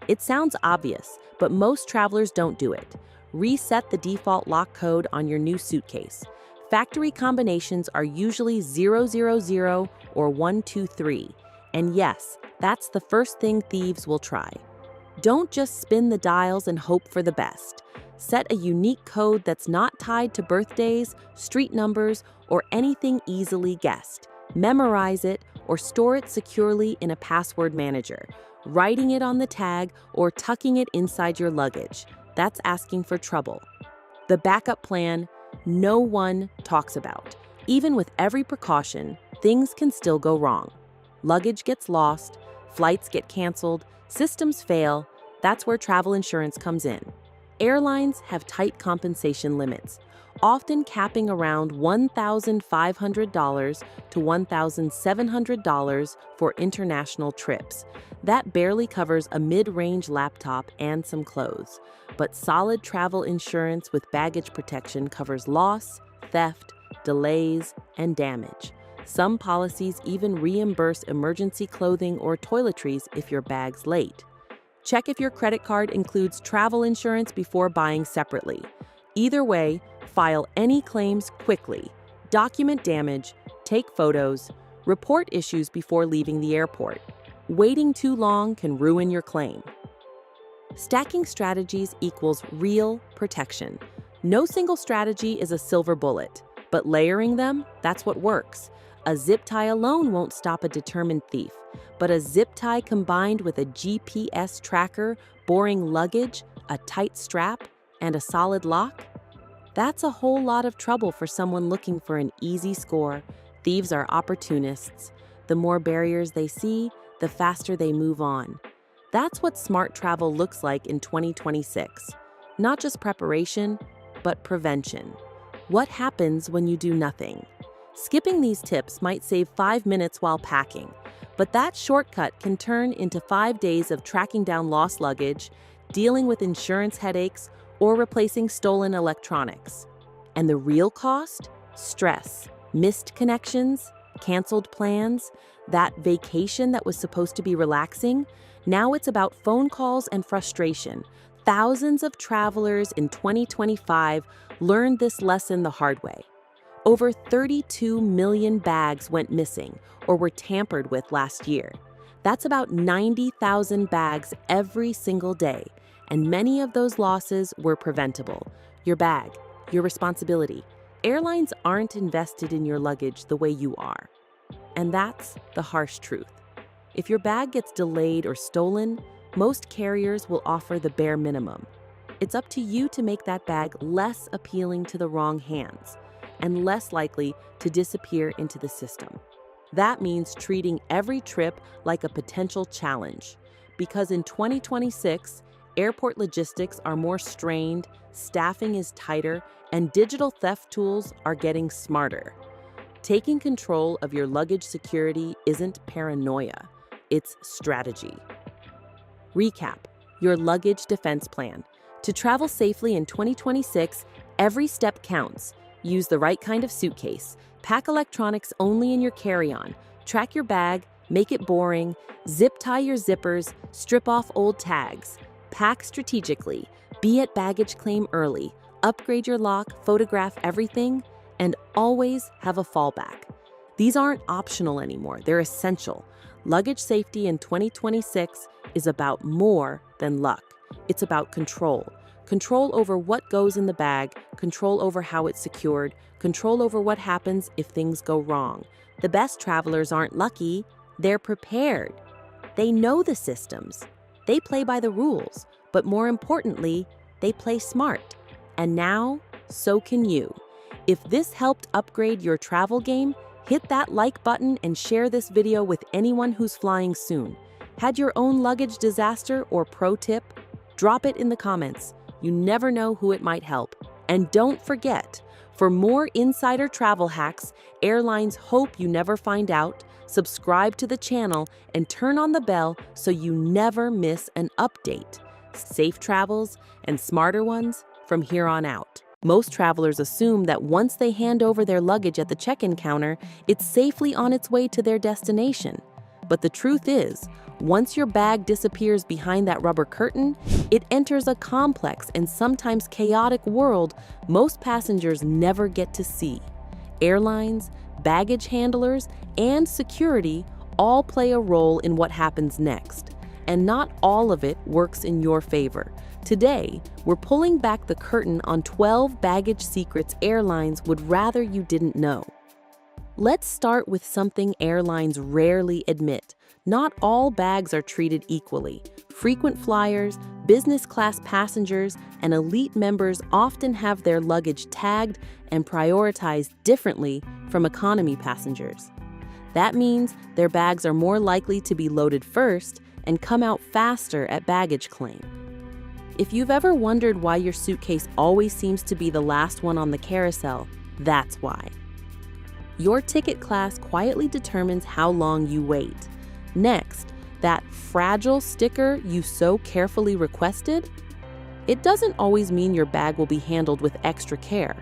It sounds obvious, but most travelers don't do it. Reset the default lock code on your new suitcase. Factory combinations are usually 000 or 123. And yes, that's the first thing thieves will try. Don't just spin the dials and hope for the best. Set a unique code that's not tied to birthdays, street numbers, or anything easily guessed. Memorize it or store it securely in a password manager, writing it on the tag or tucking it inside your luggage. That's asking for trouble. The backup plan, no one talks about. Even with every precaution, things can still go wrong. Luggage gets lost, flights get canceled, systems fail. That's where travel insurance comes in. Airlines have tight compensation limits, often capping around $1,500 to $1,700 for international trips. That barely covers a mid-range laptop and some clothes. But solid travel insurance with baggage protection covers loss, theft, delays, and damage. Some policies even reimburse emergency clothing or toiletries if your bag's late. Check if your credit card includes travel insurance before buying separately. Either way, file any claims quickly. Document damage, take photos, report issues before leaving the airport. Waiting too long can ruin your claim. Stacking strategies equals real protection. No single strategy is a silver bullet, but layering them, that's what works. A zip tie alone won't stop a determined thief, but a zip tie combined with a GPS tracker, boring luggage, a tight strap, and a solid lock? That's a whole lot of trouble for someone looking for an easy score. Thieves are opportunists. The more barriers they see, the faster they move on. That's what smart travel looks like in 2026. Not just preparation, but prevention. What happens when you do nothing? Skipping these tips might save 5 minutes while packing, but that shortcut can turn into 5 days of tracking down lost luggage, dealing with insurance headaches, or replacing stolen electronics. And the real cost? Stress, missed connections, canceled plans, that vacation that was supposed to be relaxing. Now it's about phone calls and frustration. Thousands of travelers in 2025 learned this lesson the hard way. Over 32 million bags went missing or were tampered with last year. That's about 90,000 bags every single day, and many of those losses were preventable. Your bag, your responsibility. Airlines aren't invested in your luggage the way you are. And that's the harsh truth. If your bag gets delayed or stolen, most carriers will offer the bare minimum. It's up to you to make that bag less appealing to the wrong hands and less likely to disappear into the system. That means treating every trip like a potential challenge, because in 2026, airport logistics are more strained, staffing is tighter, and digital theft tools are getting smarter. Taking control of your luggage security isn't paranoia, it's strategy. Recap: your luggage defense plan. To travel safely in 2026, every step counts. Use the right kind of suitcase. Pack electronics only in your carry-on. Track your bag, make it boring. Zip tie your zippers, strip off old tags. Pack strategically. Be at baggage claim early. Upgrade your lock, photograph everything, and always have a fallback. These aren't optional anymore, they're essential. Luggage safety in 2026 is about more than luck. It's about control. Control over what goes in the bag, control over how it's secured, control over what happens if things go wrong. The best travelers aren't lucky, they're prepared. They know the systems. They play by the rules, but more importantly, they play smart. And now, so can you. If this helped upgrade your travel game, hit that like button and share this video with anyone who's flying soon. Had your own luggage disaster or pro tip? Drop it in the comments. You never know who it might help. And don't forget, for more insider travel hacks, airlines hope you never find out, subscribe to the channel and turn on the bell so you never miss an update. Safe travels and smarter ones from here on out. Most travelers assume that once they hand over their luggage at the check-in counter, it's safely on its way to their destination. But the truth is, once your bag disappears behind that rubber curtain, it enters a complex and sometimes chaotic world most passengers never get to see. Airlines, baggage handlers, and security all play a role in what happens next. And not all of it works in your favor. Today, we're pulling back the curtain on 12 baggage secrets airlines would rather you didn't know. Let's start with something airlines rarely admit. Not all bags are treated equally. Frequent flyers, business class passengers, and elite members often have their luggage tagged and prioritized differently from economy passengers. That means their bags are more likely to be loaded first and come out faster at baggage claim. If you've ever wondered why your suitcase always seems to be the last one on the carousel, that's why. Your ticket class quietly determines how long you wait. Next, that fragile sticker you so carefully requested? It doesn't always mean your bag will be handled with extra care.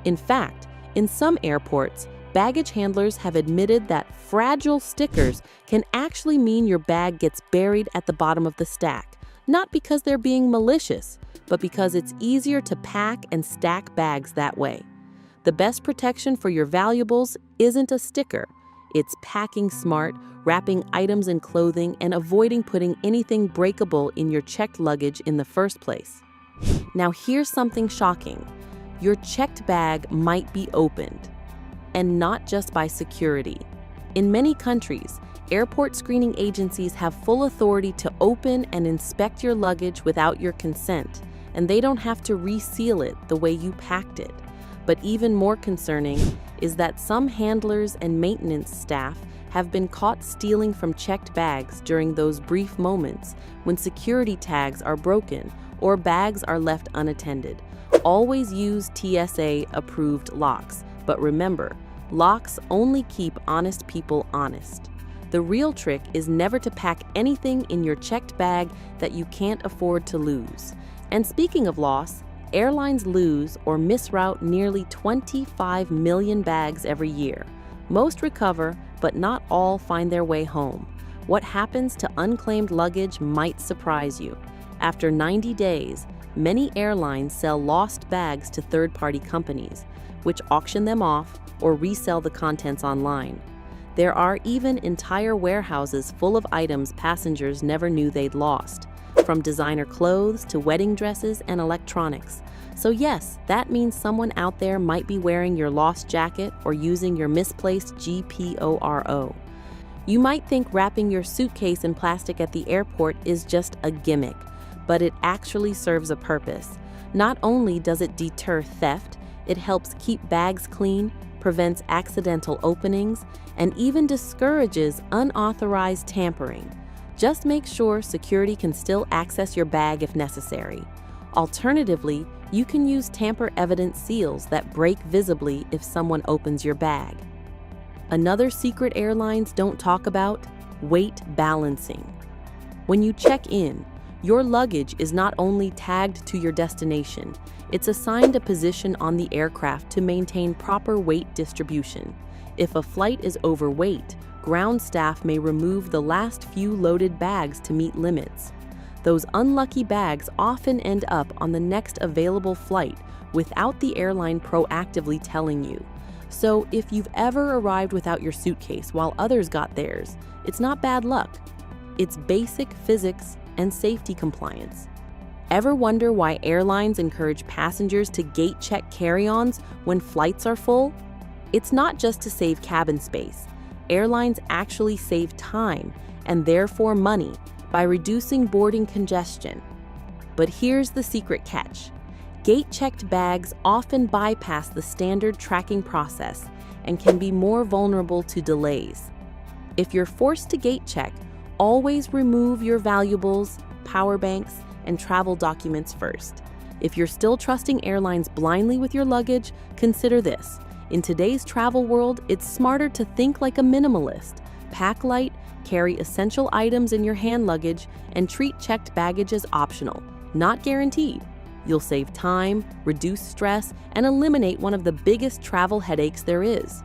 In fact, in some airports, baggage handlers have admitted that fragile stickers can actually mean your bag gets buried at the bottom of the stack. Not because they're being malicious, but because it's easier to pack and stack bags that way. The best protection for your valuables isn't a sticker. It's packing smart, wrapping items in clothing, and avoiding putting anything breakable in your checked luggage in the first place. Now here's something shocking. Your checked bag might be opened, and not just by security. In many countries, airport screening agencies have full authority to open and inspect your luggage without your consent, and they don't have to reseal it the way you packed it. But even more concerning is that some handlers and maintenance staff have been caught stealing from checked bags during those brief moments when security tags are broken or bags are left unattended. Always use TSA-approved locks, but remember, locks only keep honest people honest. The real trick is never to pack anything in your checked bag that you can't afford to lose. And speaking of loss, airlines lose or misroute nearly 25 million bags every year. Most recover, but not all find their way home. What happens to unclaimed luggage might surprise you. After 90 days, many airlines sell lost bags to third-party companies, which auction them off or resell the contents online. There are even entire warehouses full of items passengers never knew they'd lost, from designer clothes to wedding dresses and electronics. So yes, that means someone out there might be wearing your lost jacket or using your misplaced GPORO. You might think wrapping your suitcase in plastic at the airport is just a gimmick, but it actually serves a purpose. Not only does it deter theft, it helps keep bags clean, prevents accidental openings, and even discourages unauthorized tampering. Just make sure security can still access your bag if necessary. Alternatively, you can use tamper-evident seals that break visibly if someone opens your bag. Another secret airlines don't talk about: weight balancing. When you check in, your luggage is not only tagged to your destination, it's assigned a position on the aircraft to maintain proper weight distribution. If a flight is overweight, ground staff may remove the last few loaded bags to meet limits. Those unlucky bags often end up on the next available flight without the airline proactively telling you. So if you've ever arrived without your suitcase while others got theirs, it's not bad luck. It's basic physics and safety compliance. Ever wonder why airlines encourage passengers to gate check carry-ons when flights are full? It's not just to save cabin space. Airlines actually save time and therefore money by reducing boarding congestion. But here's the secret catch. Gate-checked bags often bypass the standard tracking process and can be more vulnerable to delays. If you're forced to gate check, always remove your valuables, power banks, and travel documents first. If you're still trusting airlines blindly with your luggage, consider this. In today's travel world, it's smarter to think like a minimalist. Pack light, carry essential items in your hand luggage, and treat checked baggage as optional, not guaranteed. You'll save time, reduce stress, and eliminate one of the biggest travel headaches there is.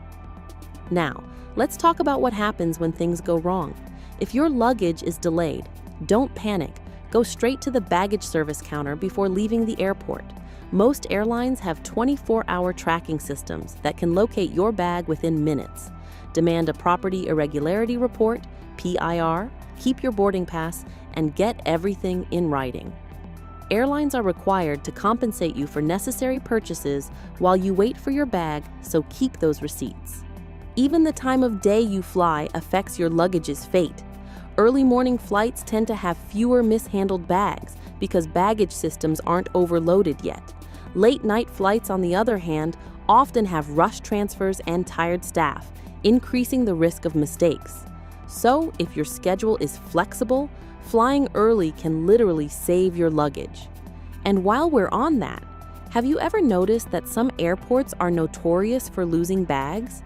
Now, let's talk about what happens when things go wrong. If your luggage is delayed, don't panic. Go straight to the baggage service counter before leaving the airport. Most airlines have 24-hour tracking systems that can locate your bag within minutes. Demand a property irregularity report, PIR, keep your boarding pass, and get everything in writing. Airlines are required to compensate you for necessary purchases while you wait for your bag, so keep those receipts. Even the time of day you fly affects your luggage's fate. Early morning flights tend to have fewer mishandled bags because baggage systems aren't overloaded yet. Late night flights, on the other hand, often have rush transfers and tired staff, increasing the risk of mistakes. So, if your schedule is flexible, flying early can literally save your luggage. And while we're on that, have you ever noticed that some airports are notorious for losing bags?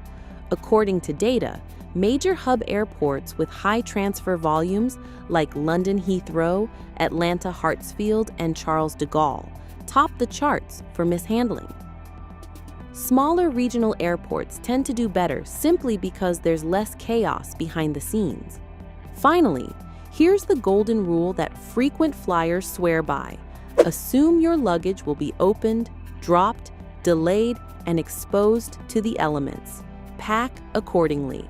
According to data, major hub airports with high transfer volumes like London Heathrow, Atlanta Hartsfield, and Charles de Gaulle top the charts for mishandling. Smaller regional airports tend to do better simply because there's less chaos behind the scenes. Finally, here's the golden rule that frequent flyers swear by. Assume your luggage will be opened, dropped, delayed, and exposed to the elements. Pack accordingly.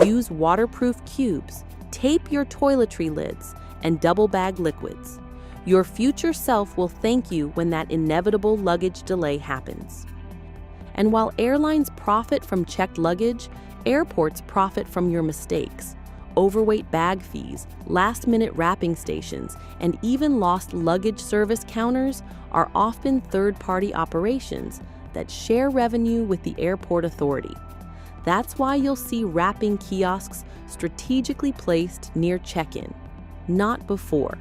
Use waterproof cubes, tape your toiletry lids, and double bag liquids. Your future self will thank you when that inevitable luggage delay happens. And while airlines profit from checked luggage, airports profit from your mistakes. Overweight bag fees, last-minute wrapping stations, and even lost luggage service counters are often third-party operations that share revenue with the airport authority. That's why you'll see wrapping kiosks strategically placed near check-in, not before.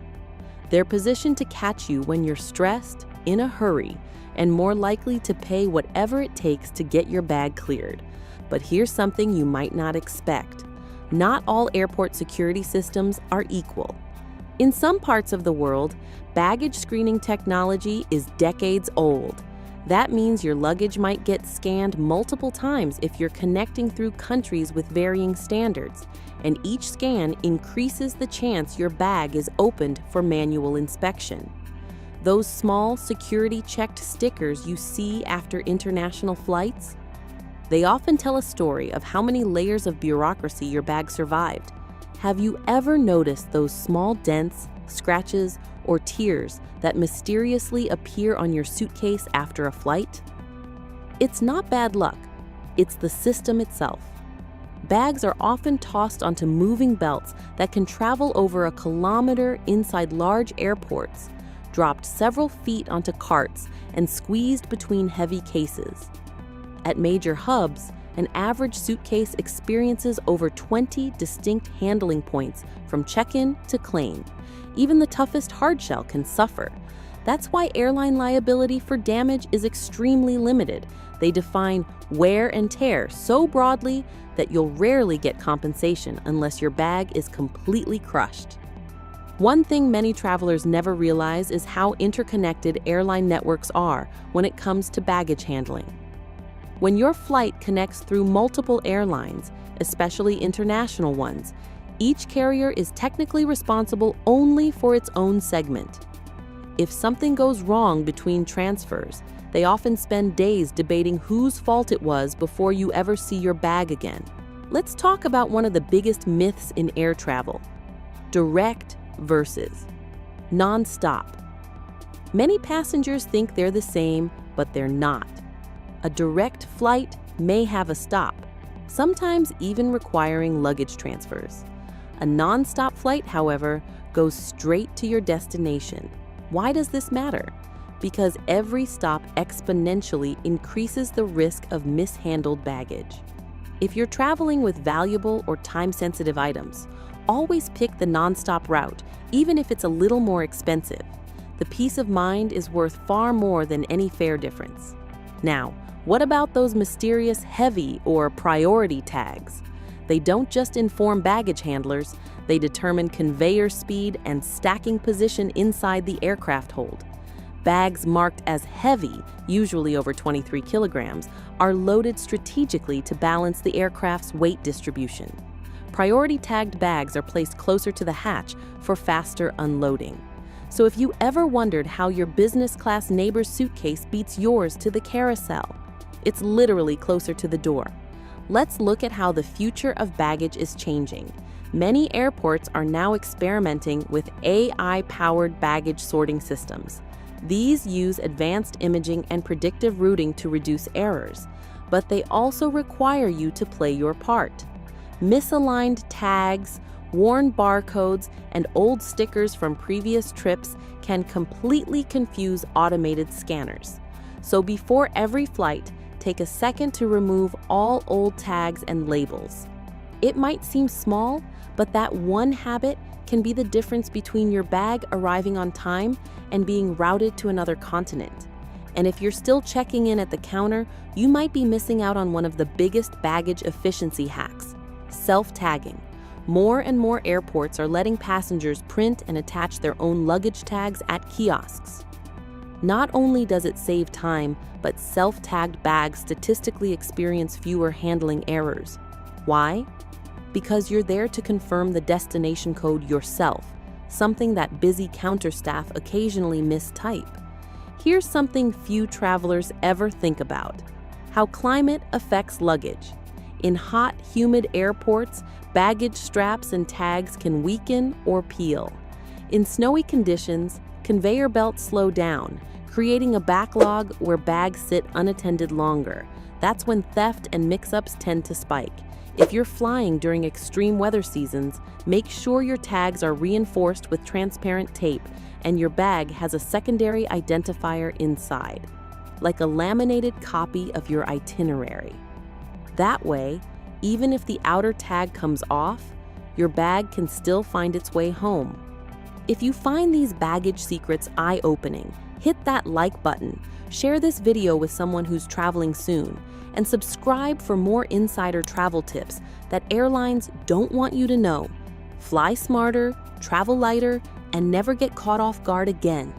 They're positioned to catch you when you're stressed, in a hurry, and more likely to pay whatever it takes to get your bag cleared. But here's something you might not expect. Not all airport security systems are equal. In some parts of the world, baggage screening technology is decades old. That means your luggage might get scanned multiple times if you're connecting through countries with varying standards, and each scan increases the chance your bag is opened for manual inspection. Those small security-checked stickers you see after international flights? They often tell a story of how many layers of bureaucracy your bag survived. Have you ever noticed those small dents, scratches, or tears that mysteriously appear on your suitcase after a flight? It's not bad luck, it's the system itself. Bags are often tossed onto moving belts that can travel over a kilometer inside large airports, dropped several feet onto carts, and squeezed between heavy cases. At major hubs, an average suitcase experiences over 20 distinct handling points from check-in to claim. Even the toughest hardshell can suffer. That's why airline liability for damage is extremely limited. They define wear and tear so broadly that you'll rarely get compensation unless your bag is completely crushed. One thing many travelers never realize is how interconnected airline networks are when it comes to baggage handling. When your flight connects through multiple airlines, especially international ones, each carrier is technically responsible only for its own segment. If something goes wrong between transfers, they often spend days debating whose fault it was before you ever see your bag again. Let's talk about one of the biggest myths in air travel: direct versus non-stop. Many passengers think they're the same, but they're not. A direct flight may have a stop, sometimes even requiring luggage transfers. A non-stop flight, however, goes straight to your destination. Why does this matter? Because every stop exponentially increases the risk of mishandled baggage. If you're traveling with valuable or time-sensitive items, always pick the non-stop route, even if it's a little more expensive. The peace of mind is worth far more than any fare difference. Now, what about those mysterious heavy or priority tags? They don't just inform baggage handlers, they determine conveyor speed and stacking position inside the aircraft hold. Bags marked as heavy, usually over 23 kilograms, are loaded strategically to balance the aircraft's weight distribution. Priority tagged bags are placed closer to the hatch for faster unloading. So if you ever wondered how your business class neighbor's suitcase beats yours to the carousel, it's literally closer to the door. Let's look at how the future of baggage is changing. Many airports are now experimenting with AI-powered baggage sorting systems. These use advanced imaging and predictive routing to reduce errors, but they also require you to play your part. Misaligned tags, worn barcodes, and old stickers from previous trips can completely confuse automated scanners. So before every flight, take a second to remove all old tags and labels. It might seem small, but that one habit can be the difference between your bag arriving on time and being routed to another continent. And if you're still checking in at the counter, you might be missing out on one of the biggest baggage efficiency hacks: self-tagging. More and more airports are letting passengers print and attach their own luggage tags at kiosks. Not only does it save time, but self-tagged bags statistically experience fewer handling errors. Why? Because you're there to confirm the destination code yourself, something that busy counter staff occasionally mistype. Here's something few travelers ever think about: how climate affects luggage. In hot, humid airports, baggage straps and tags can weaken or peel. In snowy conditions, conveyor belts slow down, creating a backlog where bags sit unattended longer. That's when theft and mix-ups tend to spike. If you're flying during extreme weather seasons, make sure your tags are reinforced with transparent tape and your bag has a secondary identifier inside, like a laminated copy of your itinerary. That way, even if the outer tag comes off, your bag can still find its way home. If you find these baggage secrets eye-opening, hit that like button, share this video with someone who's traveling soon, and subscribe for more insider travel tips that airlines don't want you to know. Fly smarter, travel lighter, and never get caught off guard again.